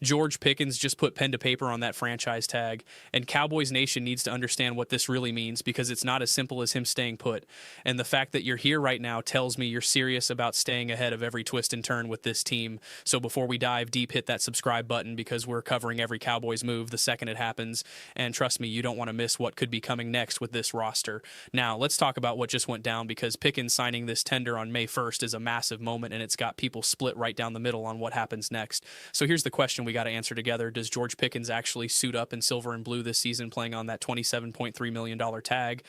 George Pickens just put pen to paper on that franchise tag, and Cowboys Nation needs to understand what this really means because it's not as simple as him staying put. And the fact that you're here right now tells me you're serious about staying ahead of every twist and turn with this team. So before we dive deep, hit that subscribe button because we're covering every Cowboys move the second it happens. And trust me, you don't want to miss what could be coming next with this roster. Now, let's talk about what just went down because Pickens signing this tender on May 1st is a massive moment, and it's got people split right down the middle on what happens next. So here's the question we got to answer together. Does George Pickens actually suit up in silver and blue this season playing on that $27.3 million tag?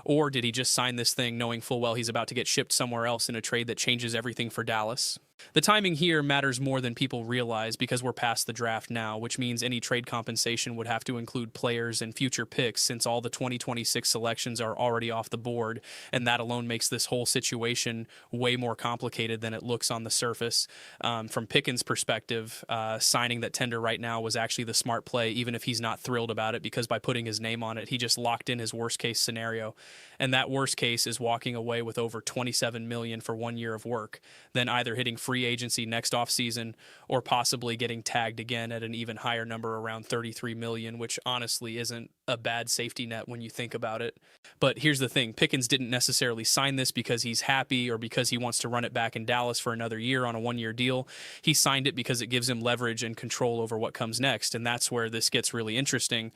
Or did he just sign this thing knowing full well he's about to get shipped somewhere else in a trade that changes everything for Dallas? The timing here matters more than people realize because we're past the draft now, which means any trade compensation would have to include players and future picks since all the 2026 selections are already off the board, and that alone makes this whole situation way more complicated than it looks on the surface. From Pickens' perspective, signing that tender right now was actually the smart play, even if he's not thrilled about it, because by putting his name on it, he just locked in his worst-case scenario. And that worst case is walking away with over $27 million for 1 year of work, then either hitting free agency next offseason or possibly getting tagged again at an even higher number around $33 million, which honestly isn't a bad safety net when you think about it. But here's the thing. Pickens didn't necessarily sign this because he's happy or because he wants to run it back in Dallas for another year on a 1 year deal. He signed it because it gives him leverage and control over what comes next, and that's where this gets really interesting.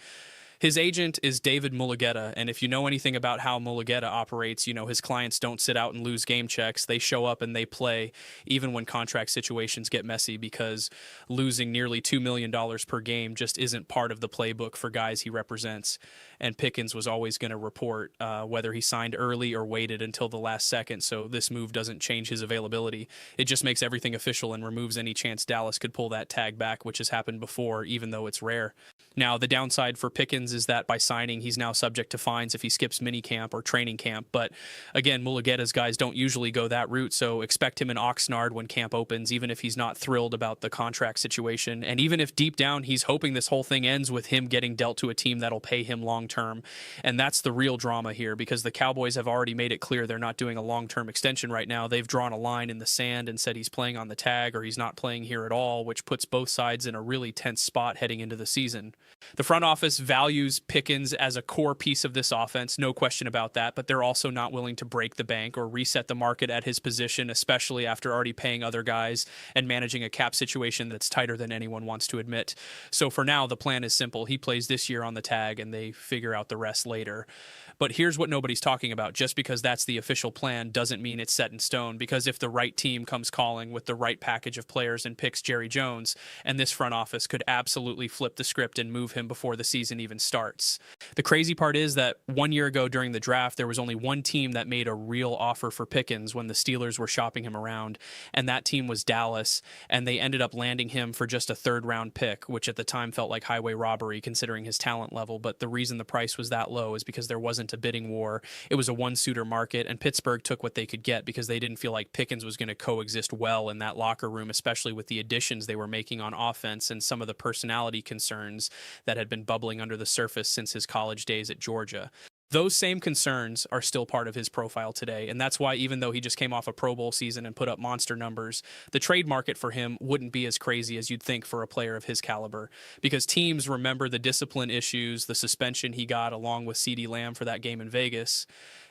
His agent is David Mulugheta, and if you know anything about how Mulugheta operates, you know his clients don't sit out and lose game checks. They show up and they play, even when contract situations get messy, because losing nearly $2 million per game just isn't part of the playbook for guys he represents. And Pickens was always going to report whether he signed early or waited until the last second, so this move doesn't change his availability. It just makes everything official and removes any chance Dallas could pull that tag back, which has happened before, even though it's rare. Now, the downside for Pickens is that by signing, he's now subject to fines if he skips minicamp or training camp. But again, Mulugheta's guys don't usually go that route, so expect him in Oxnard when camp opens, even if he's not thrilled about the contract situation. And even if deep down he's hoping this whole thing ends with him getting dealt to a team that'll pay him long term. And that's the real drama here, because the Cowboys have already made it clear they're not doing a long-term extension right now. They've drawn a line in the sand and said he's playing on the tag or he's not playing here at all, which puts both sides in a really tense spot heading into the season. The front office values Pickens as a core piece of this offense, no question about that, but they're also not willing to break the bank or reset the market at his position, especially after already paying other guys and managing a cap situation that's tighter than anyone wants to admit. So for now, the plan is simple. He plays this year on the tag and they figure out the rest later. But here's what nobody's talking about. Just because that's the official plan doesn't mean it's set in stone, because if the right team comes calling with the right package of players and picks Jerry Jones, and this front office could absolutely flip the script and move him before the season even starts. The crazy part is that 1 year ago during the draft, there was only one team that made a real offer for Pickens when the Steelers were shopping him around, and that team was Dallas, and they ended up landing him for just a third-round pick, which at the time felt like highway robbery considering his talent level, but the reason the price was that low is because there wasn't a bidding war. It was a one-suitor market, and Pittsburgh took what they could get because they didn't feel like Pickens was going to coexist well in that locker room, especially with the additions they were making on offense and some of the personality concerns that had been bubbling under the surface since his college days at Georgia. Those same concerns are still part of his profile today, and that's why even though he just came off a Pro Bowl season and put up monster numbers, the trade market for him wouldn't be as crazy as you'd think for a player of his caliber, because teams remember the discipline issues, the suspension he got along with CeeDee Lamb for that game in Vegas,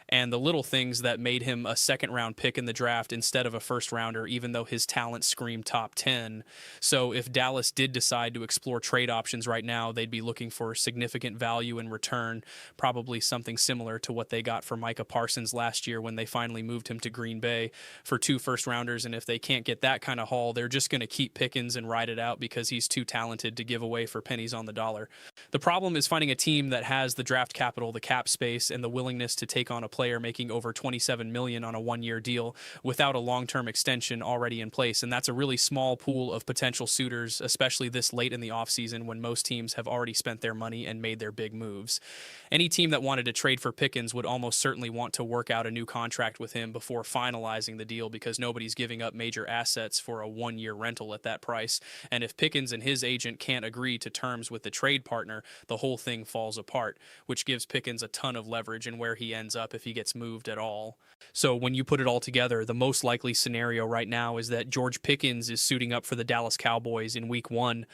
and the little things that made him a second-round pick in the draft instead of a first-rounder, even though his talent screamed top 10. So if Dallas did decide to explore trade options right now, they'd be looking for significant value in return, probably something similar to what they got for Micah Parsons last year when they finally moved him to Green Bay for 2 first-rounders. And if they can't get that kind of haul, they're just going to keep Pickens and ride it out because he's too talented to give away for pennies on the dollar. The problem is finding a team that has the draft capital, the cap space, and the willingness to take on a player making over $27 million on a 1 year deal without a long-term extension already in place. And that's a really small pool of potential suitors, especially this late in the offseason when most teams have already spent their money and made their big moves. Any team that wanted to trade for Pickens would almost certainly want to work out a new contract with him before finalizing the deal, because nobody's giving up major assets for a 1 year rental at that price. And if Pickens and his agent can't agree to terms with the trade partner, the whole thing falls apart, which gives Pickens a ton of leverage in where he ends up if he gets moved at all. So when you put it all together, the most likely scenario right now is that George Pickens is suiting up for the Dallas Cowboys in week 1,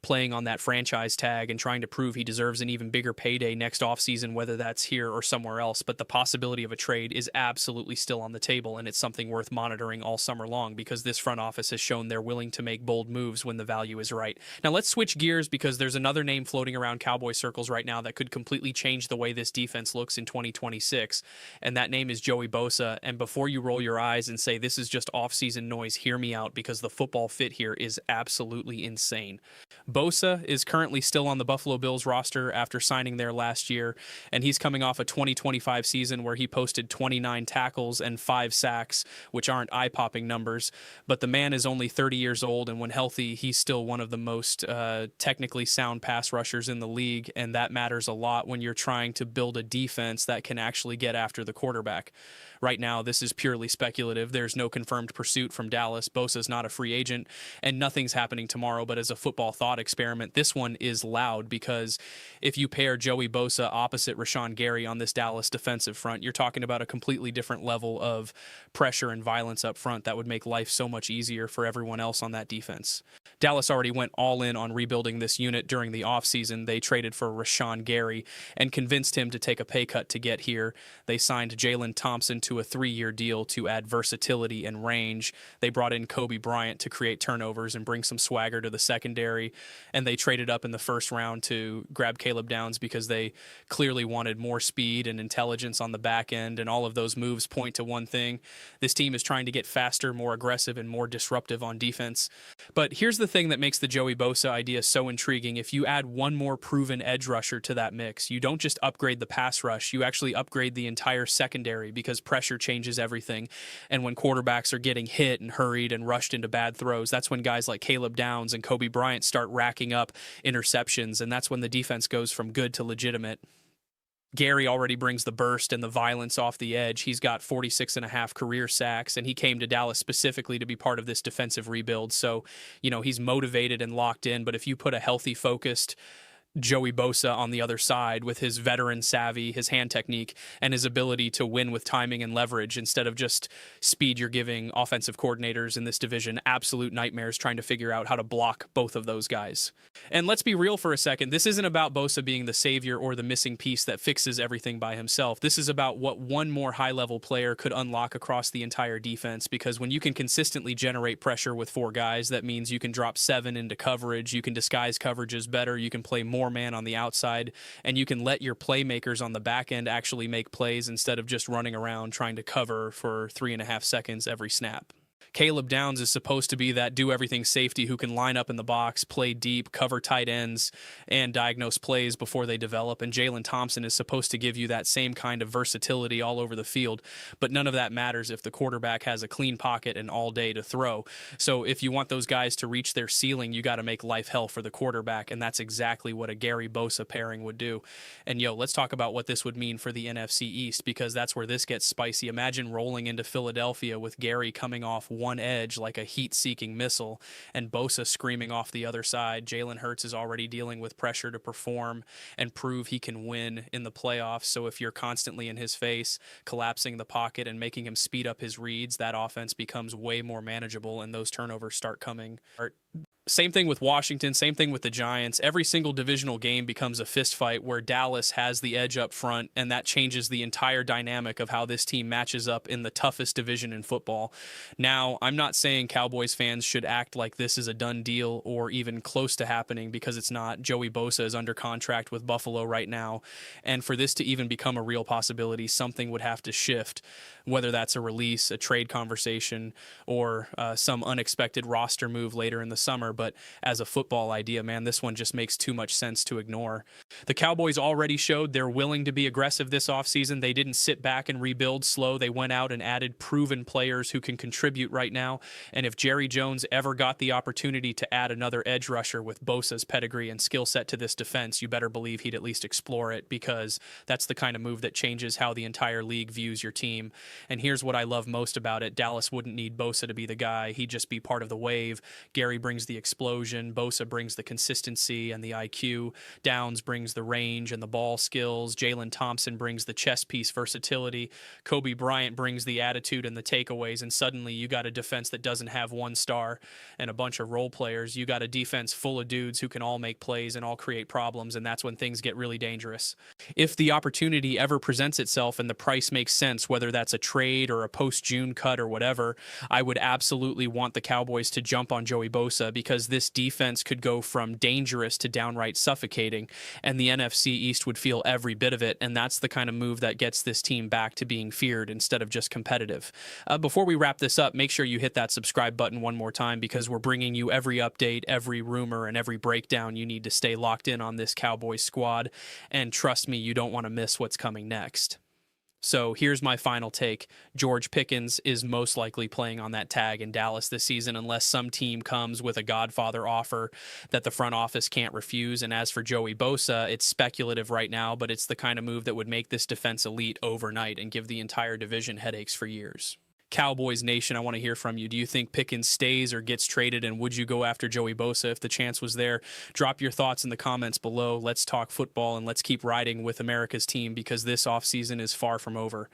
playing on that franchise tag and trying to prove he deserves an even bigger payday next offseason, whether that's here or somewhere else. But the possibility of a trade is absolutely still on the table, and it's something worth monitoring all summer long because this front office has shown they're willing to make bold moves when the value is right. Now let's switch gears because there's another name floating around Cowboy circles right now that could completely change the way this defense looks in 2026, and that name is Joey Bosa. And before you roll your eyes and say this is just offseason noise, hear me out because the football fit here is absolutely insane. Bosa is currently still on the Buffalo Bills roster after signing there last year, and he's coming off a 2025 season where he posted 29 tackles and 5 sacks, which aren't eye-popping numbers, but the man is only 30 years old, and when healthy, he's still one of the most technically sound pass rushers in the league, and that matters a lot when you're trying to build a defense that can actually get after the quarterback. Right now, this is purely speculative. There's no confirmed pursuit from Dallas. Bosa's not a free agent, and nothing's happening tomorrow. But as a football thought experiment, this one is loud because if you pair Joey Bosa opposite Rashan Gary on this Dallas defensive front, you're talking about a completely different level of pressure and violence up front that would make life so much easier for everyone else on that defense. Dallas already went all in on rebuilding this unit during the offseason. They traded for Rashan Gary and convinced him to take a pay cut to get here. They signed Jalen Thompson to a 3-year deal to add versatility and range. They brought in Kobe Bryant to create turnovers and bring some swagger to the secondary. And they traded up in the first round to grab Caleb Downs because they clearly wanted more speed and intelligence on the back end. And all of those moves point to one thing. This team is trying to get faster, more aggressive, and more disruptive on defense. But here's the thing that makes the Joey Bosa idea so intriguing. If you add one more proven edge rusher to that mix, you don't just upgrade the pass rush, you actually upgrade the entire secondary because pressure changes everything. And when quarterbacks are getting hit and hurried and rushed into bad throws, that's when guys like Caleb Downs and Kobe Bryant start racking up interceptions, and that's when the defense goes from good to legitimate. Gary already brings the burst and the violence off the edge. He's got 46.5 career sacks, and he came to Dallas specifically to be part of this defensive rebuild. So, he's motivated and locked in, but if you put a healthy, focused Joey Bosa on the other side with his veteran savvy, his hand technique, and his ability to win with timing and leverage instead of just speed, you're giving offensive coordinators in this division absolute nightmares trying to figure out how to block both of those guys. And let's be real for a second. This isn't about Bosa being the savior or the missing piece that fixes everything by himself. This is about what one more high-level player could unlock across the entire defense, because when you can consistently generate pressure with 4 guys, that means you can drop 7 into coverage, you can disguise coverages better, you can play more man on the outside, and you can let your playmakers on the back end actually make plays instead of just running around trying to cover for 3.5 seconds every snap. Caleb Downs is supposed to be that do-everything safety who can line up in the box, play deep, cover tight ends, and diagnose plays before they develop. And Jalen Thompson is supposed to give you that same kind of versatility all over the field. But none of that matters if the quarterback has a clean pocket and all day to throw. So if you want those guys to reach their ceiling, you got to make life hell for the quarterback, and that's exactly what a Gary Bosa pairing would do. And let's talk about what this would mean for the NFC East, because that's where this gets spicy. Imagine rolling into Philadelphia with Gary coming off one edge like a heat-seeking missile and Bosa screaming off the other side. Jalen Hurts is already dealing with pressure to perform and prove he can win in the playoffs. So if you're constantly in his face, collapsing the pocket and making him speed up his reads, that offense becomes way more manageable and those turnovers start coming. Same thing with Washington, same thing with the Giants. Every single divisional game becomes a fist fight where Dallas has the edge up front, and that changes the entire dynamic of how this team matches up in the toughest division in football. Now, I'm not saying Cowboys fans should act like this is a done deal or even close to happening, because it's not. Joey Bosa is under contract with Buffalo right now, and for this to even become a real possibility, something would have to shift, whether that's a release, a trade conversation, or some unexpected roster move later in the summer. But as a football idea, man, this one just makes too much sense to ignore. The Cowboys already showed they're willing to be aggressive this offseason. They didn't sit back and rebuild slow. They went out and added proven players who can contribute right now. And if Jerry Jones ever got the opportunity to add another edge rusher with Bosa's pedigree and skill set to this defense, you better believe he'd at least explore it, because that's the kind of move that changes how the entire league views your team. And here's what I love most about it. Dallas wouldn't need Bosa to be the guy. He'd just be part of the wave. Gary brings the explosion. Bosa brings the consistency and the IQ. Downs brings the range and the ball skills. Jalen Thompson brings the chess piece versatility. Kobe Bryant brings the attitude and the takeaways. And suddenly you got a defense that doesn't have one star and a bunch of role players. You got a defense full of dudes who can all make plays and all create problems. And that's when things get really dangerous. If the opportunity ever presents itself and the price makes sense, whether that's a trade or a post-June cut or whatever, I would absolutely want the Cowboys to jump on Joey Bosa, because this defense could go from dangerous to downright suffocating, and the NFC East would feel every bit of it, and that's the kind of move that gets this team back to being feared instead of just competitive. Before we wrap this up, make sure you hit that subscribe button one more time, because we're bringing you every update, every rumor, and every breakdown you need to stay locked in on this Cowboys squad, and trust me, you don't want to miss what's coming next. So here's my final take. George Pickens is most likely playing on that tag in Dallas this season unless some team comes with a Godfather offer that the front office can't refuse. And as for Joey Bosa, it's speculative right now, but it's the kind of move that would make this defense elite overnight and give the entire division headaches for years. Cowboys Nation, I want to hear from you. Do you think Pickens stays or gets traded, and would you go after Joey Bosa if the chance was there? Drop your thoughts in the comments below. Let's talk football, and let's keep riding with America's team, because this offseason is far from over.